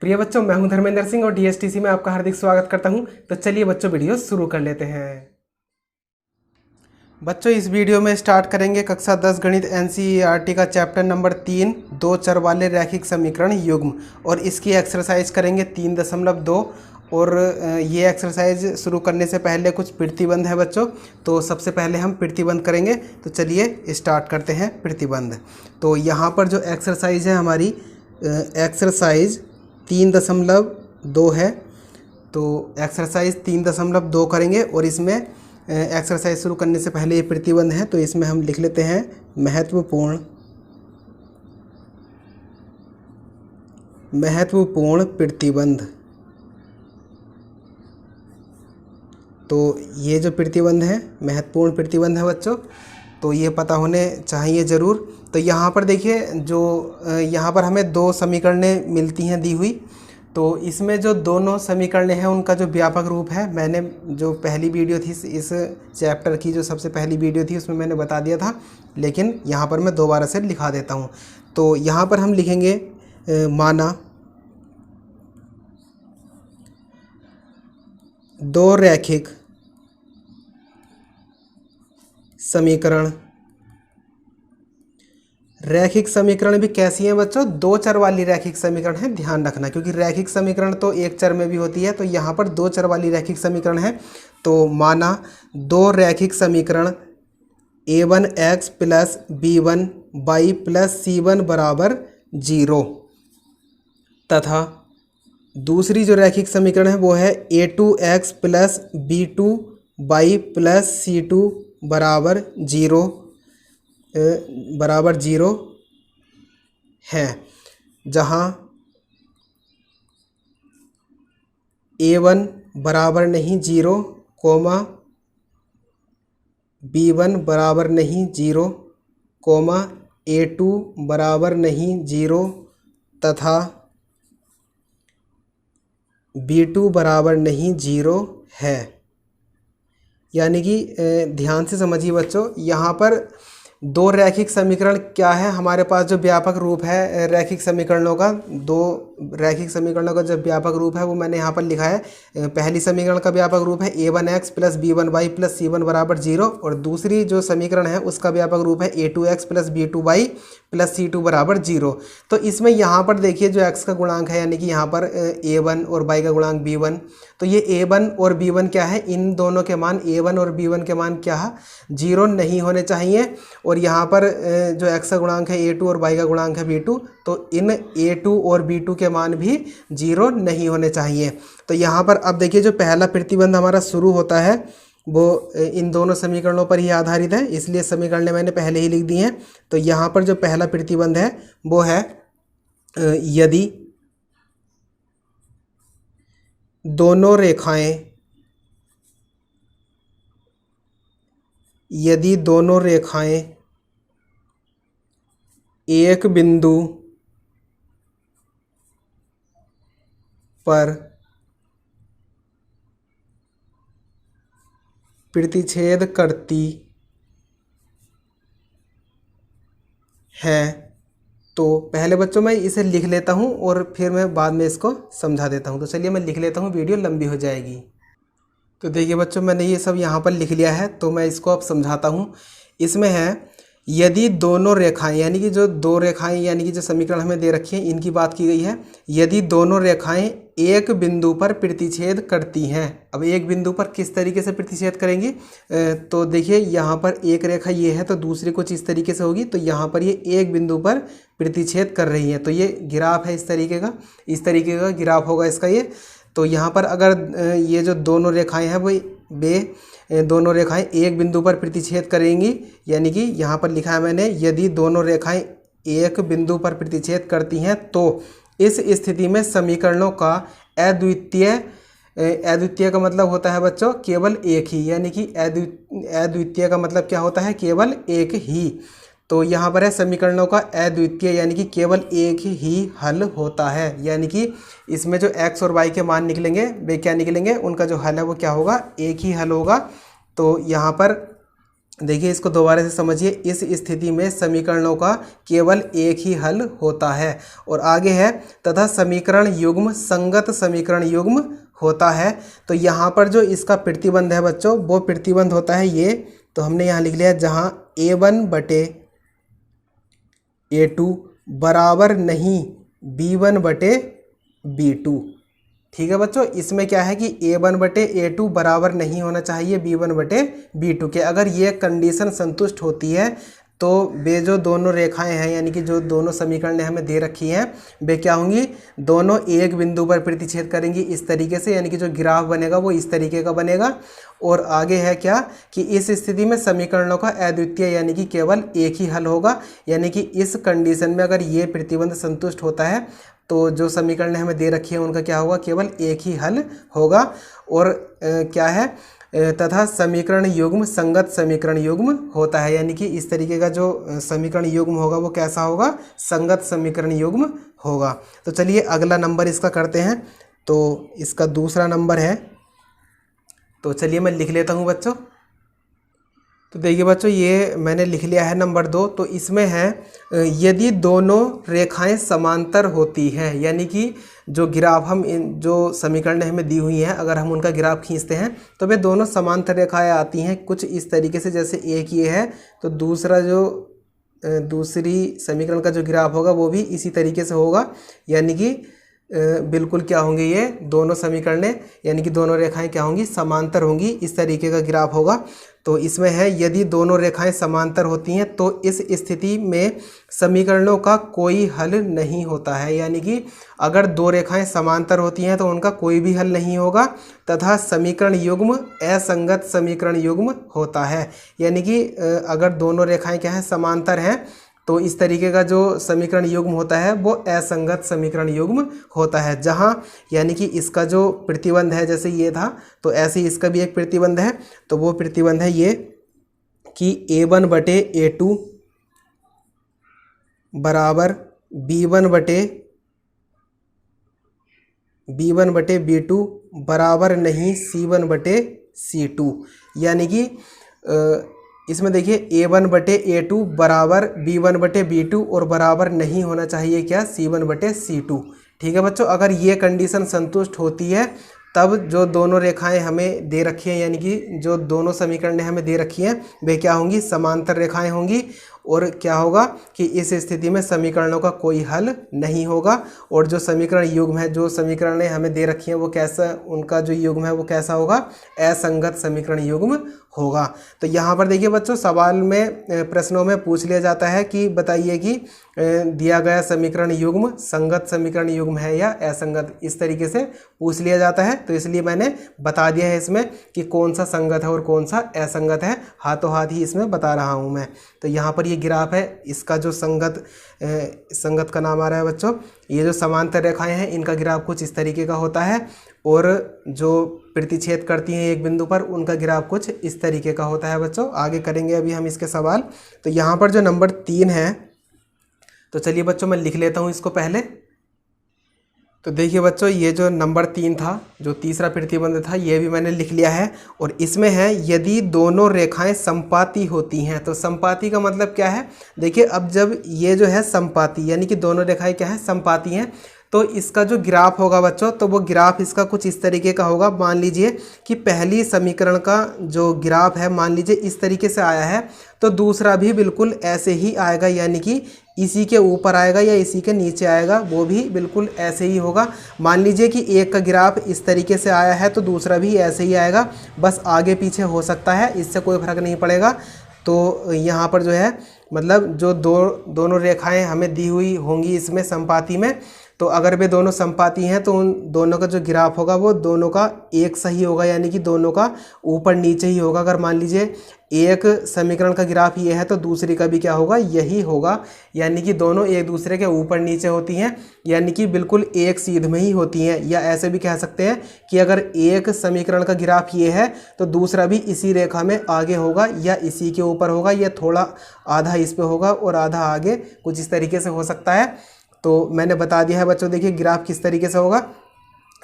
प्रिय बच्चों, मैं हूं धर्मेंद्र सिंह और डीएसटीसी में आपका हार्दिक स्वागत करता हूं। तो चलिए बच्चों, वीडियो शुरू कर लेते हैं। बच्चों, इस वीडियो में स्टार्ट करेंगे कक्षा 10 गणित एनसीईआरटी का चैप्टर नंबर 3 दो चर वाले रैखिक समीकरण युग्म, और इसकी एक्सरसाइज करेंगे 3.2। और ये एक्सरसाइज शुरू करने से पहले कुछ प्रतिबंध है बच्चों, तो सबसे पहले हम प्रतिबंध करेंगे। तो चलिए स्टार्ट करते हैं प्रतिबंध। तो यहाँ पर जो एक्सरसाइज है हमारी एक्सरसाइज 3.2 है। तो एक्सरसाइज 3.2 करेंगे, और इसमें एक्सरसाइज शुरू करने से पहले ये प्रतिबंध है, तो इसमें हम लिख लेते हैं महत्वपूर्ण प्रतिबंध। तो ये जो प्रतिबंध है महत्वपूर्ण प्रतिबंध है बच्चों, तो ये पता होने चाहिए ज़रूर। तो यहाँ पर देखिए, जो यहाँ पर हमें दो समीकरणें मिलती हैं दी हुई। तो इसमें जो दोनों समीकरणें हैं उनका जो व्यापक रूप है, मैंने जो पहली वीडियो थी इस चैप्टर की, जो सबसे पहली वीडियो थी उसमें मैंने बता दिया था, लेकिन यहाँ पर मैं दोबारा से लिखा देता हूँ। तो यहाँ पर हम लिखेंगे माना दो रैखिक समीकरण। रैखिक समीकरण भी कैसी हैं बच्चों? दो चर वाली रैखिक समीकरण है, ध्यान रखना, क्योंकि रैखिक समीकरण तो एक चर में भी होती है, तो यहाँ पर दो चर वाली रैखिक समीकरण है। तो माना दो रैखिक समीकरण a1x plus b1y plus c1 बराबर 0, तथा दूसरी जो रैखिक समीकरण है वो है a2x plus b2y plus c2 बराबर 0 है, जहाँ a1 बराबर नहीं 0, कोमा b1 बराबर नहीं 0, कोमा a2 बराबर नहीं 0, तथा b2 बराबर नहीं 0 है। यानी कि ध्यान से समझिए बच्चों, यहाँ पर दो रैखिक समीकरण क्या है, हमारे पास जो व्यापक रूप है रैखिक समीकरणों का, दो रैखिक समीकरणों का जो व्यापक रूप है वो मैंने यहाँ पर लिखा है। पहली समीकरण का व्यापक रूप है a1x plus b1y plus c1 बराबर 0, और दूसरी जो समीकरण है उसका व्यापक रूप है a2x plus b2y plus c2 बराबर 0। तो इसमें यहाँ पर देखिए, जो x का गुणांक है, यानी कि यहाँ पर a1 और y का गुणांक b1, तो ये a1 और b1 क्या है, इन दोनों के मान a1 और b1 के मान क्या है, 0 नहीं होने चाहिए। और यहाँ पर जो x का गुणांक है a2 और y का गुणांक है b2, तो इन a2 और b2 के मान भी 0 नहीं होने चाहिए। तो यहाँ पर अब देखिए, जो पहला प्रतिबंध हमारा शुरू होता है वो इन दोनों समीकरणों पर ही आधारित है, इसलिए समीकरण मैंने पहले ही लिख दी हैं। तो यहाँ पर जो पहला प्रतिबंध है वो है यदि दोनों रेखाएं एक बिंदु पर प्रतिच्छेद करती हैं, तो पहले बच्चों मैं इसे लिख लेता हूं और फिर मैं बाद में इसको समझा देता हूं। तो चलिए मैं लिख लेता हूं, वीडियो लंबी हो जाएगी। तो देखिए बच्चों, मैंने ये सब यहाँ पर लिख लिया है, तो मैं इसको अब समझाता हूँ। इसमें है यदि दोनों रेखाएं, यानी कि जो दो रेखाएं, यानी कि जो समीकरण हमें दे रखी है इनकी बात की गई है। यदि दोनों रेखाएं एक बिंदु पर प्रतिच्छेद करती हैं। अब एक बिंदु पर किस तरीके से प्रतिच्छेद करेंगी? तो देखिए, यहाँ पर एक रेखा ये है, तो दूसरी कुछ इस तरीके से होगी। तो यहाँ पर ये एक बिंदु पर प्रतिच्छेद कर रही है, तो ये ग्राफ है इस तरीके का ग्राफ होगा इसका ये। तो यहाँ पर अगर ये जो दोनों रेखाएं हैं वो दोनों रेखाएं एक बिंदु पर प्रतिच्छेद करेंगी, यानी कि यहाँ पर लिखा है मैंने, यदि दोनों रेखाएं एक बिंदु पर प्रतिच्छेद करती हैं, तो इस स्थिति में समीकरणों का अद्वितीय का मतलब होता है बच्चों केवल एक ही, यानी कि अद्वितीय का मतलब क्या होता है, केवल एक ही। तो यहाँ पर है समीकरणों का अद्वितीय, यानी कि केवल एक ही हल होता है। यानी कि इसमें जो x और y के मान निकलेंगे वे क्या निकलेंगे, उनका जो हल है वो क्या होगा, एक ही हल होगा। तो यहाँ पर देखिए इसको दोबारा से समझिए। इस स्थिति में समीकरणों का केवल एक ही हल होता है। और आगे है तथा समीकरण युग्म संगत समीकरण युग्म होता है। तो यहाँ पर जो इसका प्रतिबंध है बच्चों, वो प्रतिबंध होता है ये। तो हमने यहाँ लिख लिया जहाँ A1/A2 बराबर नहीं B1/B2। ठीक है बच्चों, इसमें क्या है कि A1/A2 बराबर नहीं होना चाहिए B1/B2 के। अगर ये कंडीशन संतुष्ट होती है तो वे जो दोनों रेखाएं हैं यानी कि जो दोनों समीकरण हमें दे रखी हैं वे क्या होंगी, दोनों एक बिंदु पर प्रतिच्छेद करेंगी इस तरीके से, यानी कि जो ग्राफ बनेगा वो इस तरीके का बनेगा। और आगे है क्या कि इस स्थिति में समीकरणों का अद्वितीय यानी कि केवल एक ही हल होगा। यानी कि इस कंडीशन में अगर ये प्रतिबंध संतुष्ट होता है तो जो समीकरण हमें दे रखी है उनका क्या होगा, केवल एक ही हल होगा। और क्या है तथा समीकरण युग्म संगत समीकरण युग्म होता है। यानी कि इस तरीके का जो समीकरण युग्म होगा वो कैसा होगा, संगत समीकरण युग्म होगा। तो चलिए अगला नंबर इसका करते हैं। तो इसका दूसरा नंबर है, तो चलिए मैं लिख लेता हूँ बच्चों। तो देखिए बच्चों ये मैंने लिख लिया है नंबर 2। तो इसमें है यदि दोनों रेखाएं समांतर होती हैं, यानी कि जो ग्राफ हम जो समीकरण हमें दी हुई हैं अगर हम उनका ग्राफ खींचते हैं तो वे दोनों समांतर रेखाएं आती हैं कुछ इस तरीके से। जैसे एक ये है तो दूसरा जो दूसरी समीकरण का जो ग्राफ होगा वो भी इसी तरीके से होगा। यानी कि बिल्कुल क्या होंगे, ये दोनों समीकरणें यानी कि दोनों रेखाएं क्या होंगी, समांतर होंगी। इस तरीके का ग्राफ होगा। तो इसमें है यदि दोनों रेखाएं समांतर होती हैं तो इस स्थिति में समीकरणों का कोई हल नहीं होता है। यानी कि अगर दो रेखाएं समांतर होती हैं तो उनका कोई भी हल नहीं होगा तथा समीकरण युग्म असंगत समीकरण युग्म होता है। यानी कि अगर दोनों रेखाएं क्या हैं, समांतर हैं, तो इस तरीके का जो समीकरण युग्म होता है वो असंगत समीकरण युग्म होता है। जहाँ यानी कि इसका जो प्रतिबंध है जैसे ये था तो ऐसे ही इसका भी एक प्रतिबंध है। तो वो प्रतिबंध है ये कि A1/A2 बराबर B1/B2 बराबर नहीं C1/C2। यानी कि इसमें देखिए A1/A2 बराबर B1/B2 और बराबर नहीं होना चाहिए क्या, C1/C2। ठीक है बच्चों, अगर ये कंडीशन संतुष्ट होती है तब जो दोनों रेखाएं हमें दे रखी हैं यानी कि जो दोनों समीकरण हमें दे रखी हैं वे क्या होंगी, समांतर रेखाएं होंगी। और क्या होगा कि इस स्थिति में समीकरणों का कोई हल नहीं होगा। और जो समीकरण युग्म है, जो समीकरणें हमें दे रखी हैं वो कैसा, उनका जो युग्म है वो कैसा होगा, असंगत समीकरण युग्म होगा। तो यहाँ पर देखिए बच्चों सवाल में प्रश्नों में पूछ लिया जाता है कि बताइए कि दिया गया समीकरण युग्म संगत समीकरण युग्म है या असंगत, इस तरीके से पूछ लिया जाता है। तो इसलिए मैंने बता दिया है इसमें कि कौन सा संगत है और कौन सा असंगत है, हाथों हाथ ही इसमें बता रहा हूँ मैं। तो यहाँ पर ये ग्राफ है, इसका जो संगत का नाम आ रहा है बच्चों। ये जो समांतर रेखाएं हैं इनका ग्राफ कुछ इस तरीके का होता है और जो प्रतिच्छेद करती हैं एक बिंदु पर उनका ग्राफ कुछ इस तरीके का होता है बच्चों। आगे करेंगे अभी हम इसके सवाल। तो यहाँ पर जो नंबर 3 है, तो चलिए बच्चों मैं लिख लेता हूँ इसको पहले। तो देखिए बच्चों ये जो नंबर 3 था, जो तीसरा प्रतिबंध था, ये भी मैंने लिख लिया है। और इसमें है यदि दोनों रेखाएं समपाती होती हैं। तो समपाती का मतलब क्या है, देखिए अब जब ये जो है समपाती यानी कि दोनों रेखाएं क्या है, समपाती हैं, तो इसका जो ग्राफ होगा बच्चों तो वो ग्राफ इसका कुछ इस तरीके का होगा। मान लीजिए कि पहली समीकरण का जो ग्राफ है मान लीजिए इस तरीके से आया है तो दूसरा भी बिल्कुल ऐसे ही आएगा, यानी कि इसी के ऊपर आएगा या इसी के नीचे आएगा, वो भी बिल्कुल ऐसे ही होगा। मान लीजिए कि एक का ग्राफ इस तरीके से आया है तो दूसरा भी ऐसे ही आएगा, बस आगे पीछे हो सकता है, इससे कोई फर्क नहीं पड़ेगा। तो यहाँ पर जो है मतलब जो दोनों रेखाएं हमें दी हुई होंगी इसमें समपाती में, तो अगर वे दोनों समपाती हैं तो उन दोनों का जो ग्राफ होगा वो दोनों का एक सही होगा, यानी कि दोनों का ऊपर नीचे ही होगा। अगर मान लीजिए एक समीकरण का ग्राफ ये है तो दूसरी का भी क्या होगा, यही होगा, यानी कि दोनों एक दूसरे के ऊपर नीचे होती हैं, यानी कि बिल्कुल एक सीध में ही होती हैं। या ऐसे भी कह सकते हैं कि अगर एक समीकरण का ग्राफ ये है तो दूसरा भी इसी रेखा में आगे होगा या इसी के ऊपर होगा, या थोड़ा आधा इस पे होगा और आधा आगे, कुछ इस तरीके से हो सकता है। तो मैंने बता दिया है बच्चों, देखिए ग्राफ किस तरीके से होगा।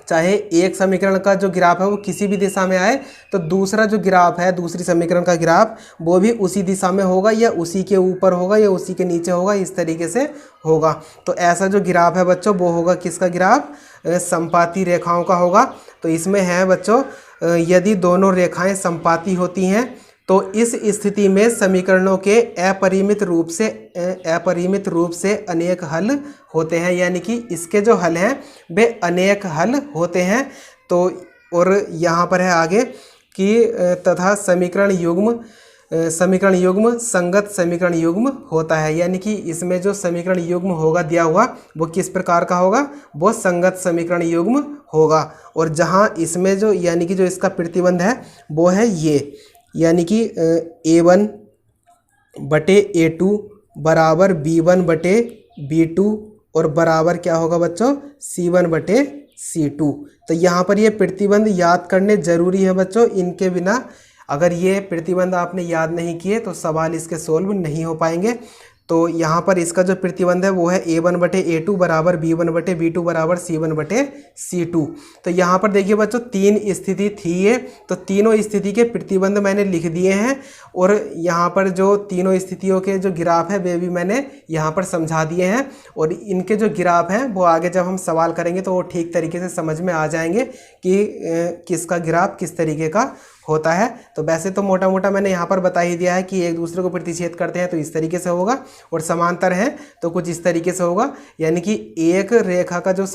चाहे एक समीकरण का जो ग्राफ है वो किसी भी दिशा में आए तो दूसरा जो ग्राफ है, दूसरी समीकरण का ग्राफ, वो भी उसी दिशा में होगा या उसी के ऊपर होगा या उसी के नीचे होगा, इस तरीके से होगा। तो ऐसा जो ग्राफ है बच्चों वो होगा किसका ग्राफ? समपाती रेखाओं का होगा। तो इसमें है बच्चों, यदि दोनों रेखाएं समपाती होती हैं तो इस स्थिति में समीकरणों के अपरिमित रूप से अनेक हल होते हैं, यानी कि इसके जो हल हैं वे अनेक हल होते हैं। तो और यहाँ पर है आगे कि तथा समीकरण युग्म संगत समीकरण युग्म होता है, यानी कि इसमें जो समीकरण युग्म होगा दिया हुआ वो किस प्रकार का होगा? वो संगत समीकरण युग्म होगा। और जहाँ इसमें जो यानी कि जो इसका प्रतिबंध है वो है ये, यानी कि A1 बटे A2 बराबर B1 बटे B2 और बराबर क्या होगा बच्चों? C1 बटे C2। तो यहाँ पर ये प्रतिबंध याद करने ज़रूरी है बच्चों, इनके बिना अगर ये प्रतिबंध आपने याद नहीं किए तो सवाल इसके सोल्व नहीं हो पाएंगे। तो यहाँ पर इसका जो प्रतिबंध है वो है A1 बटे A2 बराबर B1 बटे B2 बराबर C1 बटे C2। तो यहाँ पर देखिए बच्चों तीन स्थिति थी ये, तो तीनों स्थिति के प्रतिबंध मैंने लिख दिए हैं और यहाँ पर जो तीनों स्थितियों के जो ग्राफ है वे भी मैंने यहाँ पर समझा दिए हैं। और इनके जो ग्राफ हैं वो आगे जब हम सवाल करेंगे तो वो ठीक तरीके से समझ में आ जाएंगे कि किसका ग्राफ किस तरीके का होता है। तो वैसे तो मोटा मोटा मैंने यहाँ पर बता ही दिया है कि एक दूसरे को प्रतिच्छेद करते हैं तो इस तरीके से होगा और समांतर हैं तो कुछ इस तरीके से होगा, यानी कि एक रेखा का जो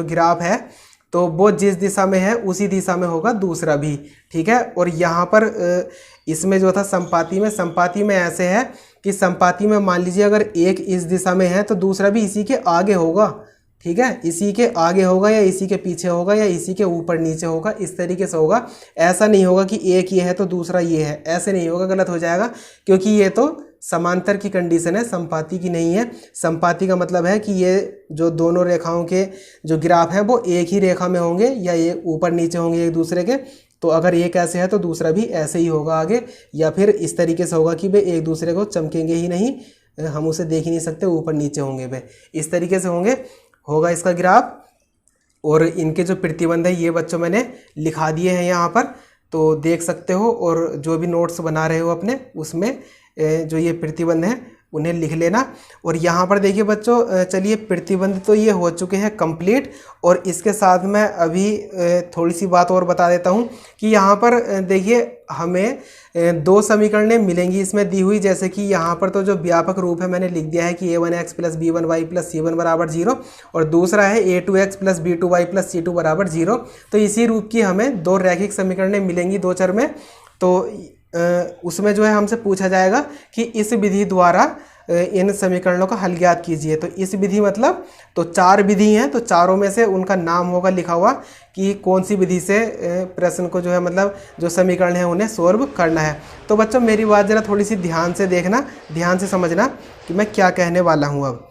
ग्राफ है तो वो जिस दिशा में है उसी दिशा में होगा दूसरा भी, ठीक है। और यहाँ पर इसमें जो था संपाती में ऐसे है कि संपाती में मान लीजिए अगर एक इस दिशा में है तो दूसरा भी इसी के आगे होगा, ठीक है, इसी के आगे होगा या इसी के पीछे होगा या इसी के ऊपर नीचे होगा, इस तरीके से होगा। ऐसा नहीं होगा कि एक ये है तो दूसरा ये है, ऐसे नहीं होगा, गलत हो जाएगा, क्योंकि ये तो समांतर की कंडीशन है, संपाती की नहीं है। संपाती का मतलब है कि ये जो दोनों रेखाओं के जो ग्राफ हैं वो एक ही रेखा में होंगे या ये ऊपर नीचे होंगे एक दूसरे के। तो अगर एक ऐसे है तो दूसरा भी ऐसे ही होगा आगे, या फिर इस तरीके से होगा कि वे एक दूसरे को चमकेंगे ही नहीं, हम उसे देख ही नहीं सकते, ऊपर नीचे होंगे वे, इस तरीके से होगा इसका ग्राफ। और इनके जो प्रतिबंध है ये बच्चों मैंने लिखा दिए हैं यहाँ पर, तो देख सकते हो। और जो भी नोट्स बना रहे हो अपने उसमें जो ये प्रतिबंध हैं उन्हें लिख लेना। और यहाँ पर देखिए बच्चों, चलिए प्रतिबंध तो ये हो चुके हैं कंप्लीट, और इसके साथ मैं अभी थोड़ी सी बात और बता देता हूँ कि यहाँ पर देखिए हमें दो समीकरणें मिलेंगी इसमें दी हुई, जैसे कि यहाँ पर तो जो व्यापक रूप है मैंने लिख दिया है कि A1x plus B1y plus C1 बराबर 0, और दूसरा है A2x plus B2y plus C2 बराबर 0। तो इसी रूप की हमें दो रैखिक समीकरणें मिलेंगी दो चर में। तो उसमें जो है हमसे पूछा जाएगा कि इस विधि द्वारा इन समीकरणों का हल ज्ञात कीजिए। तो इस विधि मतलब तो चार विधि हैं, तो चारों में से उनका नाम होगा लिखा हुआ कि कौन सी विधि से प्रश्न को जो है मतलब जो समीकरण है उन्हें सॉल्व करना है। तो बच्चों मेरी बात ज़रा थोड़ी सी ध्यान से देखना, ध्यान से समझना कि मैं क्या कहने वाला हूँ अब।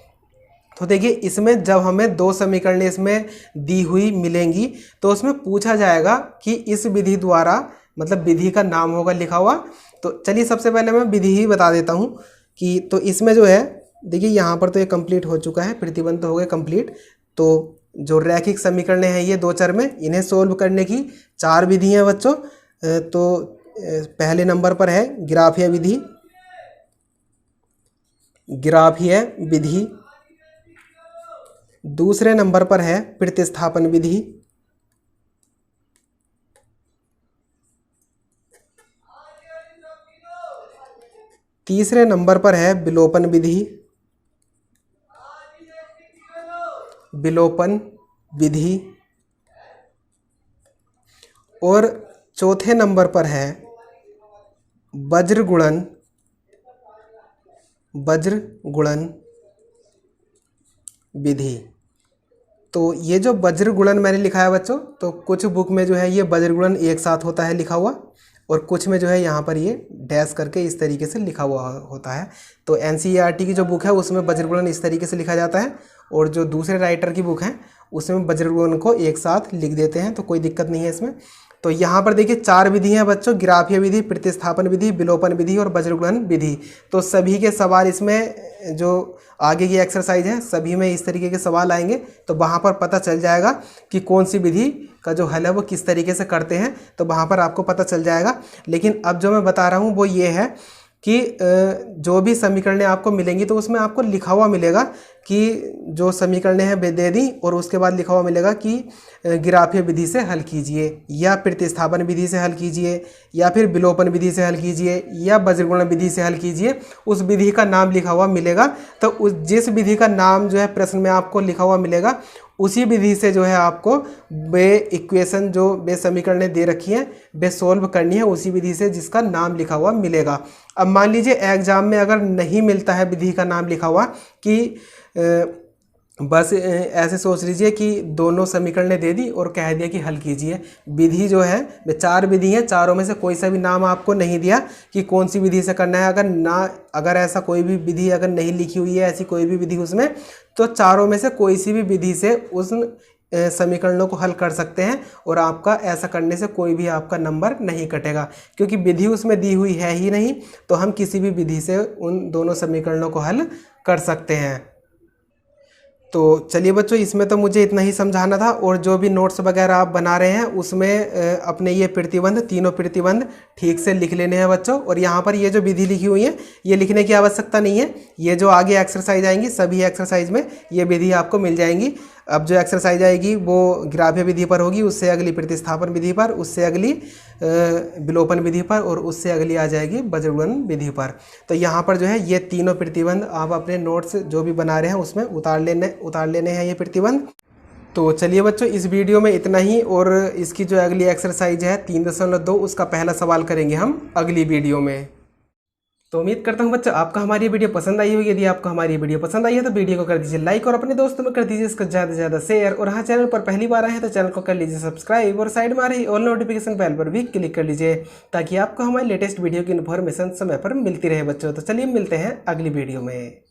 तो देखिए इसमें जब हमें दो समीकरण इसमें दी हुई मिलेंगी तो उसमें पूछा जाएगा कि इस विधि द्वारा, मतलब विधि का नाम होगा लिखा हुआ। तो चलिए सबसे पहले मैं विधि ही बता देता हूँ कि तो इसमें जो है देखिए यहाँ पर तो ये कंप्लीट हो चुका है, प्रतिबंध तो हो गए कंप्लीट। तो जो रैखिक समीकरण हैं ये दो चर में, इन्हें सोल्व करने की चार विधि हैं बच्चों। तो पहले नंबर पर है ग्राफीय विधि, दूसरे नंबर पर है प्रतिस्थापन विधि, तीसरे नंबर पर है विलोपन विधि, और चौथे नंबर पर है वज्र गुणन विधि। तो ये जो वज्र गुणन मैंने लिखा है बच्चों, तो कुछ बुक में जो है ये वज्र गुणन एक साथ होता है लिखा हुआ, और कुछ में जो है यहाँ पर ये डैश करके इस तरीके से लिखा हुआ होता है। तो NCERT की जो बुक है उसमें वज्र गुणन इस तरीके से लिखा जाता है, और जो दूसरे राइटर की बुक है उसमें वज्र गुणन को एक साथ लिख देते हैं, तो कोई दिक्कत नहीं है इसमें। तो यहाँ पर देखिए 4 विधि हैं बच्चों, ग्राफीय विधि, प्रतिस्थापन विधि, विलोपन विधि और वज्रगुणन विधि। तो सभी के सवाल इसमें जो आगे की एक्सरसाइज है सभी में इस तरीके के सवाल आएंगे। तो वहाँ पर पता चल जाएगा कि कौन सी विधि का जो हल है वो किस तरीके से करते हैं, तो वहाँ पर आपको पता चल जाएगा। लेकिन अब जो मैं बता रहा हूँ वो ये है कि जो भी समीकरणें आपको मिलेंगी तो उसमें आपको लिखा हुआ मिलेगा कि जो समीकरणें हैं वे दे दी और उसके बाद लिखा हुआ मिलेगा कि ग्राफीय विधि से हल कीजिए या प्रतिस्थापन विधि से हल कीजिए या फिर विलोपन विधि से हल कीजिए या वज्रगुणन विधि से हल कीजिए। उस विधि का नाम लिखा हुआ मिलेगा। तो उस जिस विधि का नाम जो है प्रश्न में आपको लिखा हुआ मिलेगा उसी विधि से जो है आपको वे इक्वेशन जो वे समीकरणें दे रखी हैं वे सोल्व करनी है उसी विधि से जिसका नाम लिखा हुआ मिलेगा। अब मान लीजिए एग्जाम में अगर नहीं मिलता है विधि का नाम लिखा हुआ कि बस ऐसे सोच लीजिए कि दोनों समीकरणें दे दी और कह दिया कि हल कीजिए। विधि जो है वे 4 विधि हैं, चारों में से कोई सा भी नाम आपको नहीं दिया कि कौन सी विधि से करना है। अगर ऐसा कोई भी विधि अगर नहीं लिखी हुई है ऐसी कोई भी विधि उसमें, तो चारों में से कोई सी भी विधि से उस समीकरणों को हल कर सकते हैं और आपका ऐसा करने से कोई भी आपका नंबर नहीं कटेगा, क्योंकि विधि उसमें दी हुई है ही नहीं। तो हम किसी भी विधि से उन दोनों समीकरणों को हल कर सकते हैं। तो चलिए बच्चों, इसमें तो मुझे इतना ही समझाना था। और जो भी नोट्स वगैरह आप बना रहे हैं उसमें अपने ये प्रतिबंध, तीनों प्रतिबंध ठीक से लिख लेने हैं बच्चों। और यहाँ पर ये जो विधि लिखी हुई है ये लिखने की आवश्यकता नहीं है। ये जो आगे एक्सरसाइज आएंगी सभी एक्सरसाइज में ये विधि आपको मिल जाएंगी। अब जो एक्सरसाइज आएगी वो ग्राफीय विधि पर होगी, उससे अगली प्रतिस्थापन विधि पर, उससे अगली विलोपन विधि पर और उससे अगली आ जाएगी वज्रगुणन विधि पर। तो यहाँ पर जो है ये तीनों प्रतिबंध आप अपने नोट्स जो भी बना रहे हैं उसमें उतार लेने हैं ये प्रतिबंध। तो चलिए बच्चों, इस वीडियो में इतना ही। और इसकी जो अगली एक्सरसाइज है 3.2 उसका पहला सवाल करेंगे हम अगली वीडियो में। तो उम्मीद करता हूँ बच्चों आपको हमारी वीडियो पसंद आई होगी। यदि आपको हमारी वीडियो पसंद आई है तो वीडियो को कर दीजिए लाइक और अपने दोस्तों में कर दीजिए इसका ज़्यादा से ज़्यादा शेयर। और हाँ, चैनल पर पहली बार आए हैं तो चैनल को कर लीजिए सब्सक्राइब और साइड में आ रही ऑल नोटिफिकेशन बेल पर भी क्लिक कर लीजिए ताकि आपको हमारी लेटेस्ट वीडियो की इन्फॉर्मेशन समय पर मिलती रहे बच्चों। तो चलिए मिलते हैं अगली वीडियो में।